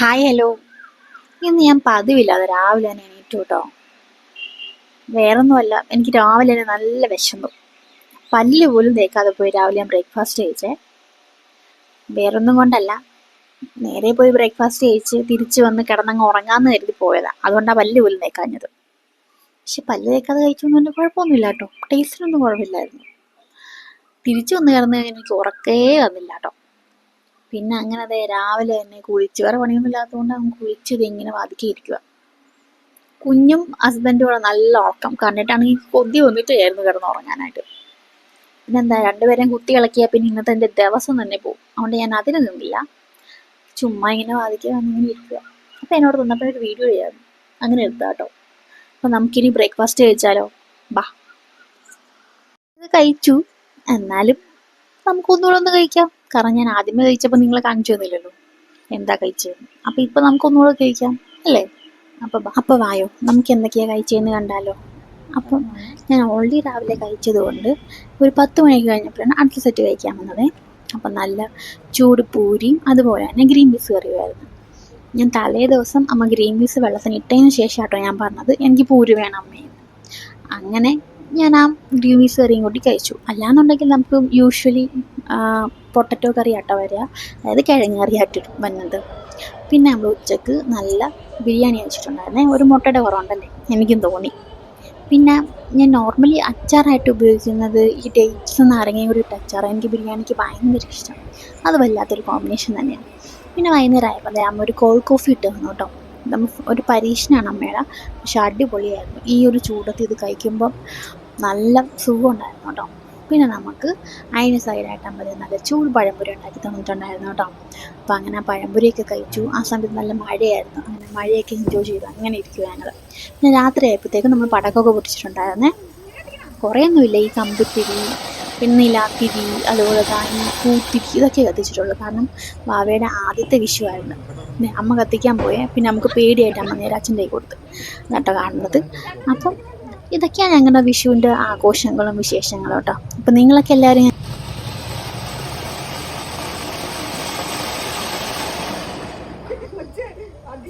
Hi hello. ഇന്ന് ഞാൻ പതിവില്ലാതെ രാവിലെ തന്നെ എണീറ്റു കേട്ടോ. വേറൊന്നുമല്ല, എനിക്ക് രാവിലെ തന്നെ നല്ല വിശന്നു. പല്ല് പോലും തേക്കാതെ പോയി രാവിലെ ഞാൻ ബ്രേക്ക്ഫാസ്റ്റ് കഴിച്ചേ. വേറൊന്നും കൊണ്ടല്ല, നേരെ പോയി ബ്രേക്ക്ഫാസ്റ്റ് കഴിച്ച് തിരിച്ചു വന്ന് കിടന്നങ്ങ് ഉറങ്ങാന്ന് കരുതി പോയതാ. അതുകൊണ്ടാണ് പല്ല് പോലും തേക്കാഞ്ഞത്. പക്ഷെ പല്ല് തേക്കാതെ കഴിച്ചൊന്നും എൻ്റെ കുഴപ്പമൊന്നുമില്ല കേട്ടോ. ടേസ്റ്റിനൊന്നും കുഴപ്പമില്ലായിരുന്നു. തിരിച്ചു വന്ന് കിടന്നു കഴിഞ്ഞാൽ എനിക്ക് ഉറക്കേ വന്നില്ല കേട്ടോ. പിന്നെ അങ്ങനെ അതെ രാവിലെ തന്നെ കുളിച്ച്, വേറെ പണിയൊന്നും ഇല്ലാത്തതുകൊണ്ട് അവൻ കുളിച്ചത് ഇങ്ങനെ വാതിക്കിയിരിക്കുക. കുഞ്ഞും ഹസ്ബൻഡും കൂടെ നല്ല ഉറക്കം കണ്ടിട്ടാണെങ്കിൽ കൊതി വന്നിട്ടായിരുന്നു കിടന്നുറങ്ങാനായിട്ട്. പിന്നെന്താ, രണ്ടുപേരെയും കുത്തി ഇളക്കിയാൽ പിന്നെ ഇന്നത്തെ എൻ്റെ ദിവസം തന്നെ പോകും. അതുകൊണ്ട് ഞാൻ അതിന് നിന്നില്ല, ചുമ്മാ ഇങ്ങനെ വാതിക്കുക വന്നിങ്ങനെ ഇരിക്കുക. അപ്പം എന്നോട് തന്നപ്പോൾ ഒരു വീഡിയോ ചെയ്യായിരുന്നു, അങ്ങനെ എടുത്താ കേട്ടോ. അപ്പം നമുക്കിനി ബ്രേക്ക്ഫാസ്റ്റ് കഴിച്ചാലോ? ബാ. ഇത് കഴിച്ചു, എന്നാലും നമുക്കൊന്നുകൂടെ ഒന്ന് കഴിക്കാം. കാരണം ഞാൻ ആദ്യമേ കഴിച്ചപ്പോൾ നിങ്ങളെ കാണിച്ചു തന്നില്ലല്ലോ എന്താ കഴിച്ചതെന്ന്. അപ്പം ഇപ്പം നമുക്കൊന്നുകൂടെ കഴിക്കാം അല്ലേ? അപ്പം വായോ, നമുക്ക് എന്തൊക്കെയാണ് കഴിച്ചതെന്ന് കണ്ടാലോ. അപ്പം ഞാൻ ഓൾറെഡി രാവിലെ കഴിച്ചത് കൊണ്ട് ഒരു 10 മണിയൊക്കെ കഴിഞ്ഞപ്പോഴാണ് അടുത്ത സെറ്റ് കഴിക്കാൻ വന്നത്. അപ്പം നല്ല ചൂട് പൂരിയും അതുപോലെ തന്നെ ഗ്രീൻ പീസ് കറിയുമായിരുന്നു. ഞാൻ തലേ ദിവസം അമ്മ ഗ്രീൻ പീസ് വെള്ളത്തിന് ഇട്ടതിന് ശേഷം കേട്ടോ ഞാൻ പറഞ്ഞത് എനിക്ക് പൂരി വേണം അമ്മയെന്ന്. അങ്ങനെ ഞാൻ ആ ഗ്രീൻ പീസ് കറിയും കൂട്ടി കഴിച്ചു. അല്ലാന്നുണ്ടെങ്കിൽ നമുക്ക് യൂഷ്വലി പൊട്ടറ്റോ കറി ആട്ടോ വരിക, അതായത് കിഴങ്ങ് കറി ആയിട്ട് വന്നത്. പിന്നെ നമ്മൾ ഉച്ചക്ക് നല്ല ബിരിയാണി കഴിച്ചിട്ടുണ്ടായിരുന്നേ. ഒരു മുട്ടയുടെ കുറവുണ്ടല്ലേ, എനിക്കും തോന്നി. പിന്നെ ഞാൻ നോർമലി അച്ചാറായിട്ട് ഉപയോഗിക്കുന്നത് ഈ ഡേറ്റ്സ് നാരങ്ങയും കൂടി ഇട്ട അച്ചാർ. എനിക്ക് ബിരിയാണിക്ക് ഭയങ്കര ഇഷ്ടമാണ്, അത് വല്ലാത്തൊരു കോമ്പിനേഷൻ തന്നെയാണ്. പിന്നെ വൈകുന്നേരം ആയപ്പോൾ അമ്മ ഒരു കോൾഡ് കോഫി ഇട്ട് തന്നു കേട്ടോ. ഒരു പരീക്ഷണമാണ് അമ്മയുടെ, പക്ഷെ അടിപൊളിയായിരുന്നു. ഈ ഒരു ചൂടത്ത് ഇത് കഴിക്കുമ്പം നല്ല സുഖം ഉണ്ടായിരുന്നു കേട്ടോ. പിന്നെ നമുക്ക് അതിന് സൈഡായിട്ട് അമ്മ നല്ല ചൂട് പഴംപൊരി ഉണ്ടാക്കി തന്നിട്ടുണ്ടായിരുന്നു കേട്ടോ. അപ്പോൾ അങ്ങനെ ആ പഴംപൊരിയൊക്കെ കഴിച്ചു. ആ സമയത്ത് നല്ല മഴയായിരുന്നു, അങ്ങനെ മഴയൊക്കെ എൻജോയ് ചെയ്തു അങ്ങനെ ഇരിക്കുക ഞങ്ങൾ. പിന്നെ രാത്രി ആയപ്പോഴത്തേക്കും നമ്മൾ പടക്കമൊക്കെ പൊട്ടിച്ചിട്ടുണ്ടായിരുന്നേ. കുറേയൊന്നുമില്ല, ഈ കമ്പിത്തിരി, പിന്നെ നിലാത്തിരി, അതുപോലെ തന്നെ പൂത്തിരി, ഇതൊക്കെ കത്തിച്ചിട്ടുള്ളൂ. കാരണം വാവയുടെ ആദ്യത്തെ വിഷു ആയിരുന്നു. അമ്മ കത്തിക്കാൻ പോയേ, പിന്നെ നമുക്ക് പേടിയായിട്ട് അമ്മ നേരെ അച്ഛൻ്റെ കൈ കൊടുത്ത് കേട്ടോ കാണുന്നത്. അപ്പം ഇതൊക്കെയാണ് ഞങ്ങളുടെ വിഷുവിൻ്റെ ആഘോഷങ്ങളും വിശേഷങ്ങളും കേട്ടോ. അപ്പം നിങ്ങളൊക്കെ എല്ലാവരും